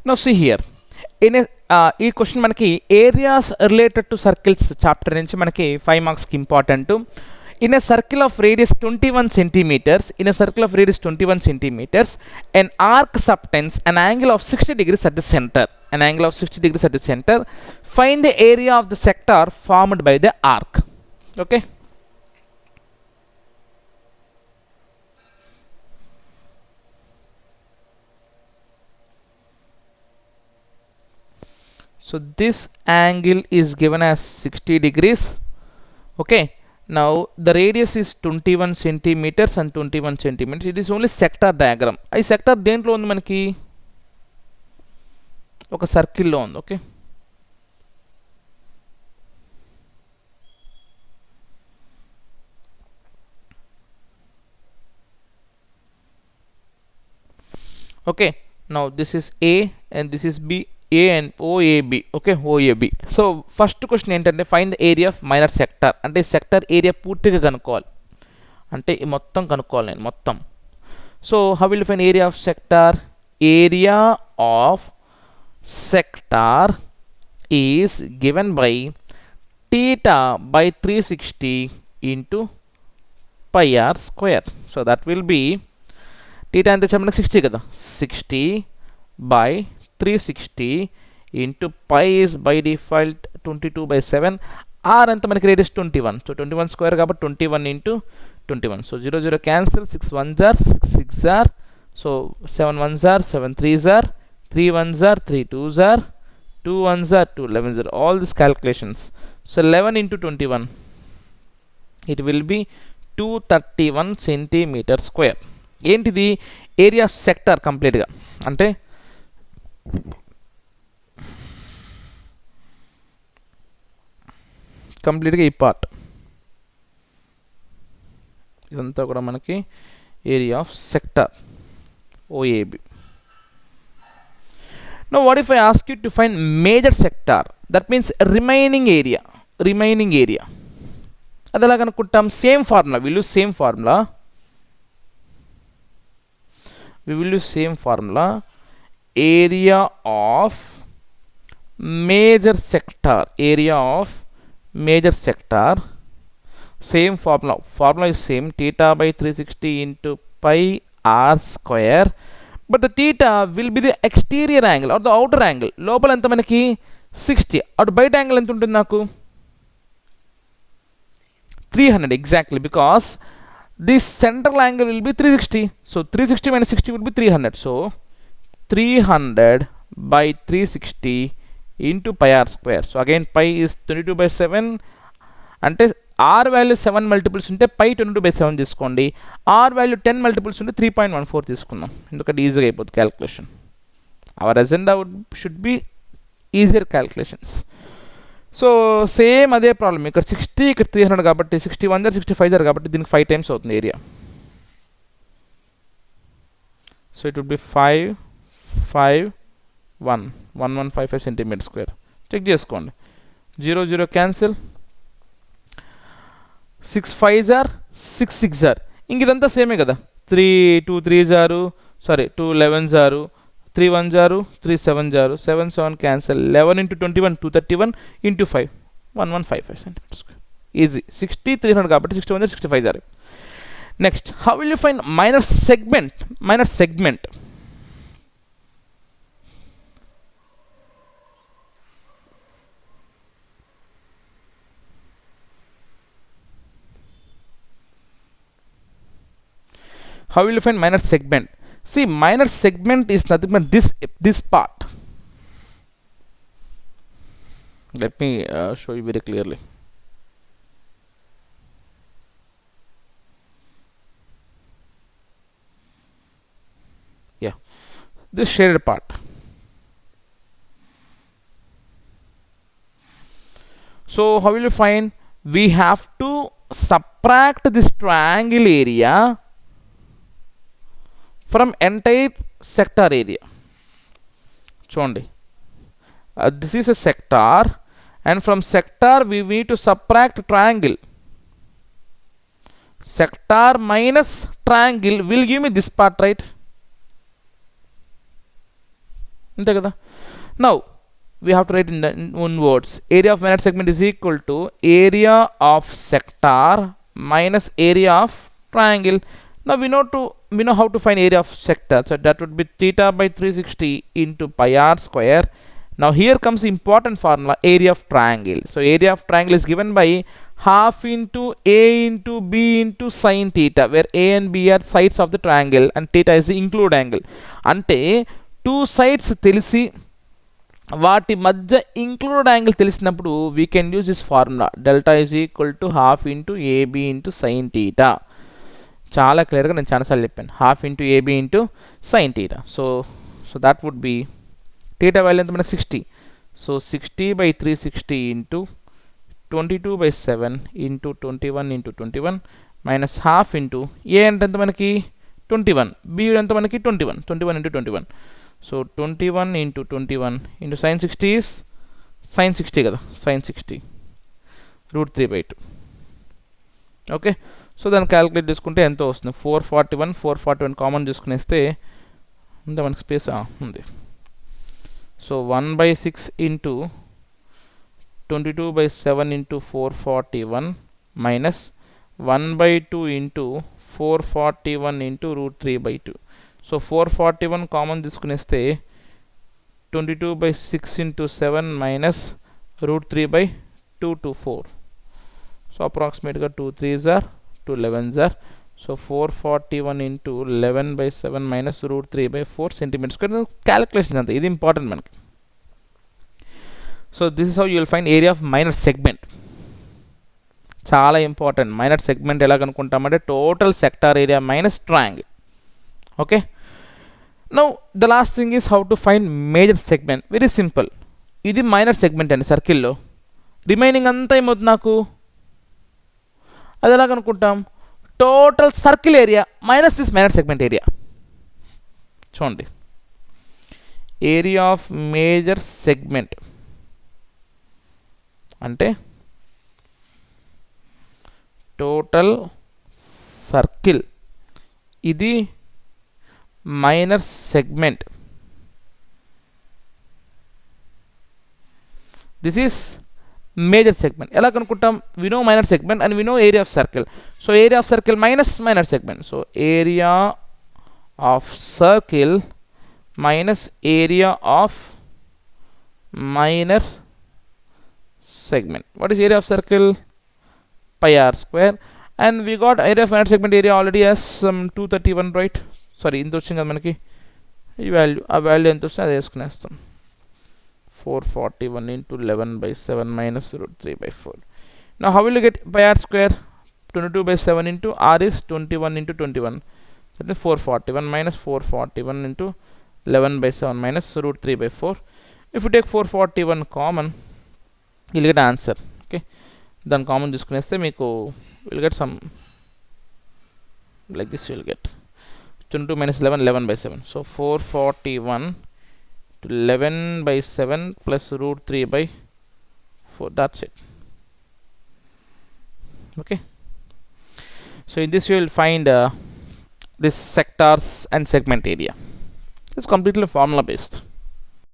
Now see here, in a ఈ question మనకి areas related to circles chapter నుంచి మనకి 5 మార్క్స్కి important. In a circle of radius 21 centimeters, in a circle of radius 21 centimeters, an arc subtends an angle of 60 degrees at the center. An angle of 60 degrees at the center. Find the area of the sector formed by the arc. Okay. So this angle is given as 60 degrees. Okay. Now the radius is 21 centimeters and 21 centimeters. It is only sector diagram. I sector దేంట్లో ఉంది మనకి ఒక సర్కిల్లో ఉంది. Okay, okay, now this is A and this is B, A and OAB. Okay, OAB. So first question ఏంటంటే find the area of minor sector. అంటే sector area పూర్తిగా కనుక్కోవాలి, అంటే మొత్తం కనుక్కోవాలి నేను మొత్తం. So how will find area of sector? Area of sector is given by theta by 360 into pi r square. So that will be theta ఎంత వచ్చాము మనకి 60 కదా, 60 by 360 into pi is by default 22 by 7. R ఎంత మనకి radius 21, so 21 square కాబట్టి 21 into 21. So 0 0 cancel, 6 1s are 6 6s are, so 7 1s are 7 3s are, 3 1s are 3 2s are, 2 1s are 2 11s are. All these calculations. So 11 into 21, it will be 231 centimeter square. ఏంటిది? Area of sector కంప్లీట్గా, అంటే కంప్లీట్గా ఈ part ఇదంతా కూడా మనకి area of sector OAB. Now what if I ask you to find major sector? That means remaining area. అది ఎలా కనుక్కుంటాం? Same formula, we will use same formula. Area of major sector, same formula is same, theta by 360 into pi r square, but the theta will be the exterior angle or the outer angle. లోపల ఎంత మనకి 60, అటు బయట angle ఎంత ఉంటుంది నాకు? 300 exactly, because this central angle will be 360. So 360 minus 60 would be 300. So 300 by 360 into pi r square. So again pi is 22 by 7. అంటే r value 7 multiples ఉంటే పై 22 by 7 తీసుకోండి. r వాల్యూ 10 మల్టిపుల్స్ ఉంటే 3.14 తీసుకుందాం, ఎందుకంటే ఈజీగా అయిపోతుంది calculation. Our agenda should be easier calculations. So same అదే problem, ఇక్కడ 60 ఇక్కడ 300 కాబట్టి 61 జర్ 65 జర్ కాబట్టి దీనికి 5 టైమ్స్ అవుతుంది area. So it would be 1155 centimetre square. Check చేసుకోండి, 0 0 cancel, 6 5s are 6 6s are. ఇంక ఇదంతా సేమే కదా, 3 2 3s are, sorry 2 11s are, 3 1s are 3 7s are, 7 7 cancel, 11 into 21 231 into 5 1155 centimeters square. Easy. 60 300 కాబట్టి 61 65 are. Next, how will you find minor segment? How will you find minor segment? See, minor segment is nothing but this part. Let me show you very clearly. Yeah, this shaded part. So how will you find? We have to subtract this triangle area from entire sector area. చూడండి, this is a sector and from sector we need to subtract triangle. Sector minus triangle will give me this part, right? అంతే కదా. Now we have to write in one words, area of minor segment is equal to area of sector minus area of triangle. Now we know how to find area of sector, so that would be theta by 360 into pi r square. Now here comes important formula, area of triangle. So area of triangle is given by half into a into b into sin theta, where a and b are sides of the triangle and theta is the include angle. అంటే two sides తెలిసి వాటి మధ్య include angle తెలిసినప్పుడు we can use this formula, delta is equal to half into AB into sine theta. చాలా క్లియర్గా నేను చాలాసార్లు చెప్పాను, half into AB into sine theta. So that would be theta value ఎంత మనకి 60. సో 60 by 360 into 22 by 7 into 21 into 21 minus half into A అంటే ఎంత మనకి 21, బి ఎంత మనకి 21 into 21. So 21 into 21 into sine 60 is sine 60 కదా, సైన్ 60 √3/2. ఓకే, సో దాన్ని క్యాలిక్యులేట్ చేసుకుంటే ఎంతో వస్తుంది, 441 కామన్ తీసుకునేస్తే ఉందా మనకి స్పేస్ ఉంది. So 1/6 into 22/7 into 441 minus 1/2 into 441 into √3/2. So 441 common తీసుకునేస్తే 22/6 ఇంటూ 7 మైనస్ √3/2 to 4. సో అప్రాక్సిమేట్గా 2 3s are 2 11s are. So 441 into 11/7 minus √3/4 centimetre square. Calculation అంతే, ఇది ఇంపార్టెంట్ మనకి. So this is how you will find area of minor segment. చాలా important. Minor segment ఎలా కనుక్కుంటామంటే total sector area minus triangle. Okay, now the last thing is how to find major segment. Very simple, ఇది minor segment అండి సర్కిల్లో, remaining అంతా ఏమవుతుంది నాకు, అది ఎలా కనుక్కుంటాం, total circle area minus this minor segment area. చూడండి, ఏరియా ఆఫ్ మేజర్ సెగ్మెంట్ అంటే టోటల్ సర్కిల్, ఇది minor segment, this is major segment. ఎలా కనుక్కుంటాం, we know minor segment and we know area of circle. So area of circle minus minor segment. So area of circle minus area of minor segment. What is area of circle? Pi r square. And we got area of minor segment area already as 231, right? Sorry, ఇంత వచ్చింది కదా మనకి ఈ value, ఆ value ఎంత వస్తుంది అది వేసుకునేస్తాం. 441 into 11/7 minus √3/4. Now how will you get pi r square? 22/7 into r is 21 into 21. That is 441 minus 441 into 11/7 minus √3/4. If you take 441 common, you'll get answer. Okay, then common తీసుకునేస్తే మీకు will get some like this. You'll get 22 minus 11, 11/7. So 441 to 11/7 plus √3/4. That's it. Okay, so in this you will find this sectors and segment area. It's completely formula based.